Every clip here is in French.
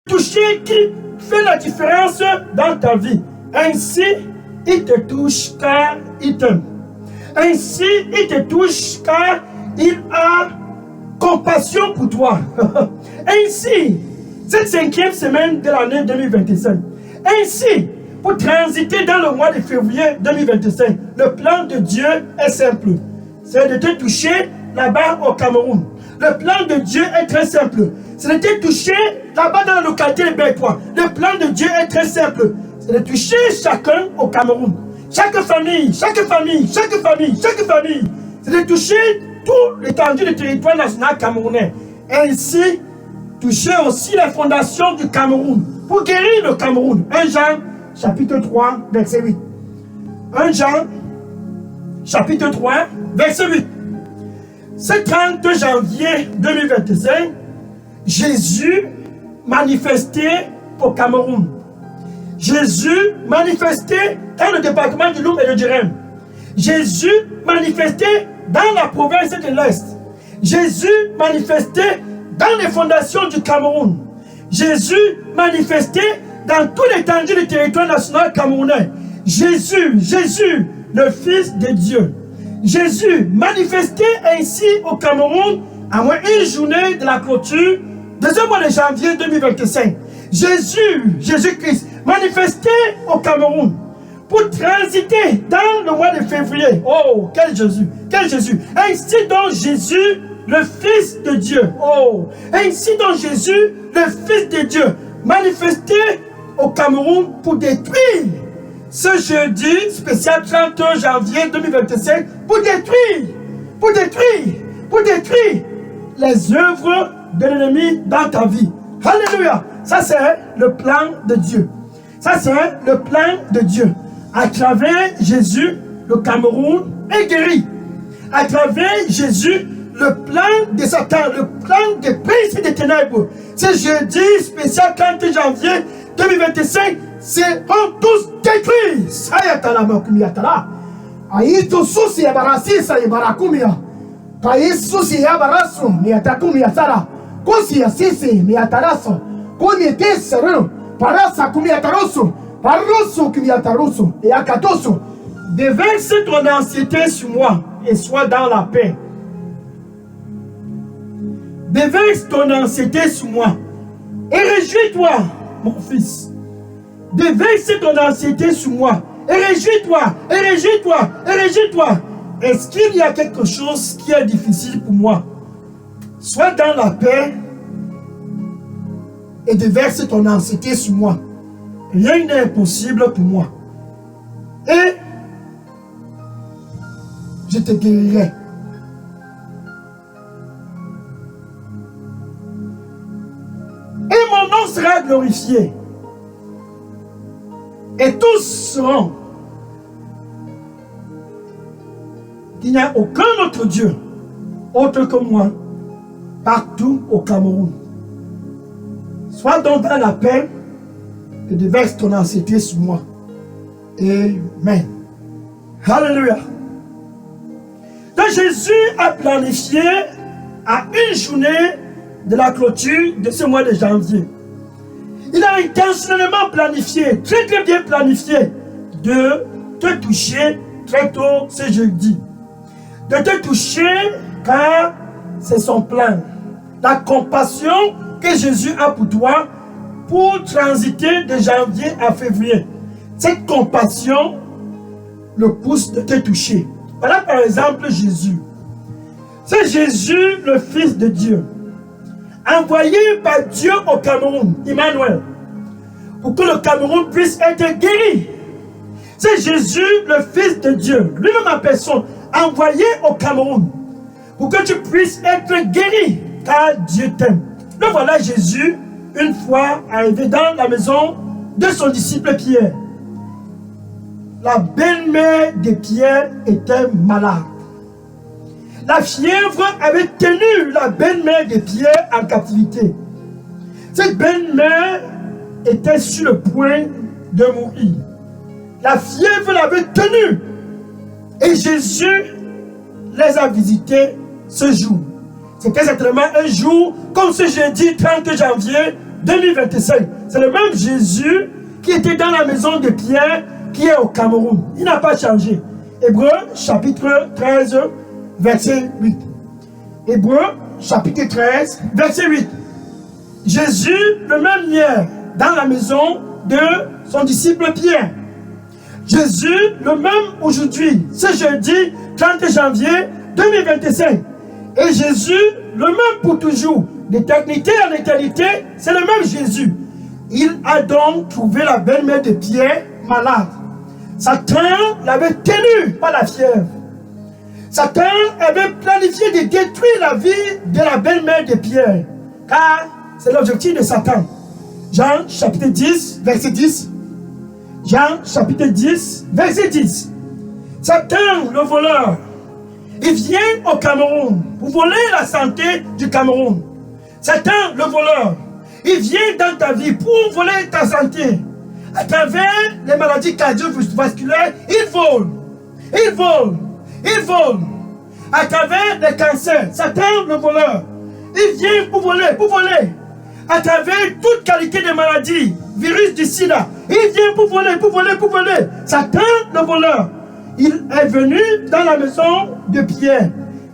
toucher qui fait la différence dans ta vie. Ainsi, il te touche car il t'aime. Ainsi, il te touche car il a compassion pour toi. Ainsi, cette 5e semaine de l'année 2025. Ainsi, pour transiter dans le mois de février 2025, le plan de Dieu est simple. C'est de te toucher là-bas au Cameroun. Le plan de Dieu est très simple. C'est de te toucher là-bas dans la localité de Bécois. Le plan de Dieu est très simple. C'est de toucher chacun au Cameroun. Chaque famille, chaque famille, chaque famille, chaque famille. C'est de toucher tout l'étendue du territoire national camerounais. Ainsi, toucher aussi la fondation du Cameroun pour guérir le Cameroun. 1 Jean, chapitre 3, verset 8. 1 Jean, chapitre 3, verset 8. Ce 30 janvier 2025, Jésus manifesté au Cameroun. Jésus manifesté dans le département du Loum et de Djerem. Jésus manifesté dans la province de l'Est. Jésus manifesté dans les fondations du Cameroun. Jésus manifesté dans tout l'étendue du territoire national camerounais. Jésus, le Fils de Dieu. Jésus manifesté ainsi au Cameroun à moins une journée de la clôture de ce mois de janvier 2025. Jésus-Christ manifesté au Cameroun pour transiter dans le mois de février. Oh, quel Jésus, quel Jésus. Ainsi donc Jésus, le Fils de Dieu. Oh, ainsi donc Jésus, le Fils de Dieu, manifesté au Cameroun pour détruire ce jeudi spécial 30 janvier 2025, pour détruire les œuvres de l'ennemi dans ta vie. Alléluia. Ça c'est le plan de Dieu. Ça c'est le plan de Dieu. À travers Jésus, le Cameroun est guéri. À travers Jésus, le plan de Satan, le plan des princes des ténèbres. Ce jeudi spécial 30 janvier 2025, seront tous détruits. Sayatala makumiyatala. Aïto souci yabarasi sa yabarakumia. Kai souci yabarasu miyatakumiyatala. Kosi yasisi miyataraso. Konyete seru. Parasa kumiyatarosu. Parosu kumiyatarosu. Et akatosu. Déverse ton anxiété sur moi et sois dans la paix. Déverse ton anxiété sur moi et réjouis-toi, mon fils. Déverse ton anxiété sur moi et réjouis-toi, et réjouis-toi, et réjouis-toi. Est-ce qu'il y a quelque chose qui est difficile pour moi? Sois dans la paix et déverse ton anxiété sur moi. Rien n'est impossible pour moi. Et je te guérirai. Et mon nom sera glorifié. Et tous sauront qu'il n'y a aucun autre Dieu, autre que moi, partout au Cameroun. Sois donc dans la paix et déverse ton anxiété sur moi. Amen. Alléluia. Donc Jésus a planifié à une journée de la clôture de ce mois de janvier. Il a intentionnellement planifié, très très bien planifié, de te toucher très tôt ce jeudi. De te toucher car c'est son plan. La compassion que Jésus a pour toi pour transiter de janvier à février. Cette compassion le pousse de te toucher. Voilà par exemple Jésus. C'est Jésus, le Fils de Dieu, envoyé par Dieu au Cameroun, Emmanuel, pour que le Cameroun puisse être guéri. C'est Jésus, le Fils de Dieu, lui-même en personne, envoyé au Cameroun, pour que tu puisses être guéri, car Dieu t'aime. Le voilà Jésus, une fois arrivé dans la maison de son disciple Pierre. La belle-mère de Pierre était malade. La fièvre avait tenu la belle-mère de Pierre en captivité. Cette belle-mère était sur le point de mourir. La fièvre l'avait tenue. Et Jésus les a visités ce jour. C'était certainement un jour comme ce jeudi 30 janvier 2025. C'est le même Jésus qui était dans la maison de Pierre, qui est au Cameroun. Il n'a pas changé. Hébreux, chapitre 13, verset 8. Hébreux, chapitre 13, verset 8. Jésus, le même hier, dans la maison de son disciple Pierre. Jésus, le même aujourd'hui, ce jeudi 30 janvier 2025. Et Jésus, le même pour toujours, d'éternité en éternité, c'est le même Jésus. Il a donc trouvé la belle-mère de Pierre malade. Satan l'avait tenu par la fièvre. Satan avait planifié de détruire la vie de la belle-mère de Pierre. Car c'est l'objectif de Satan. Jean chapitre 10, verset 10. Jean chapitre 10, verset 10. Satan, le voleur, il vient au Cameroun pour voler la santé du Cameroun. Satan, le voleur, il vient dans ta vie pour voler ta santé. À travers les maladies cardiovasculaires, il vole. Il vole. Il vole. À travers les cancers, Satan, le voleur, il vient pour voler, pour voler. À travers toute qualité de maladie, virus du sida, il vient pour voler, pour voler, pour voler. Satan, le voleur, il est venu dans la maison de Pierre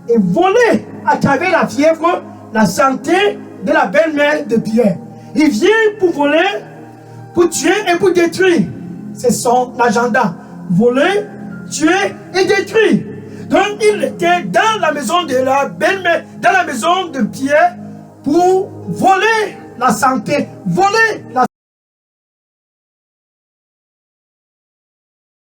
et volé à travers la fièvre la santé de la belle-mère de Pierre. Il vient pour voler, pour tuer et pour détruire. C'est son agenda. Voler, tuer et détruire. Donc il était dans la maison de la belle-mère, dans la maison de Pierre, pour voler la santé, voler la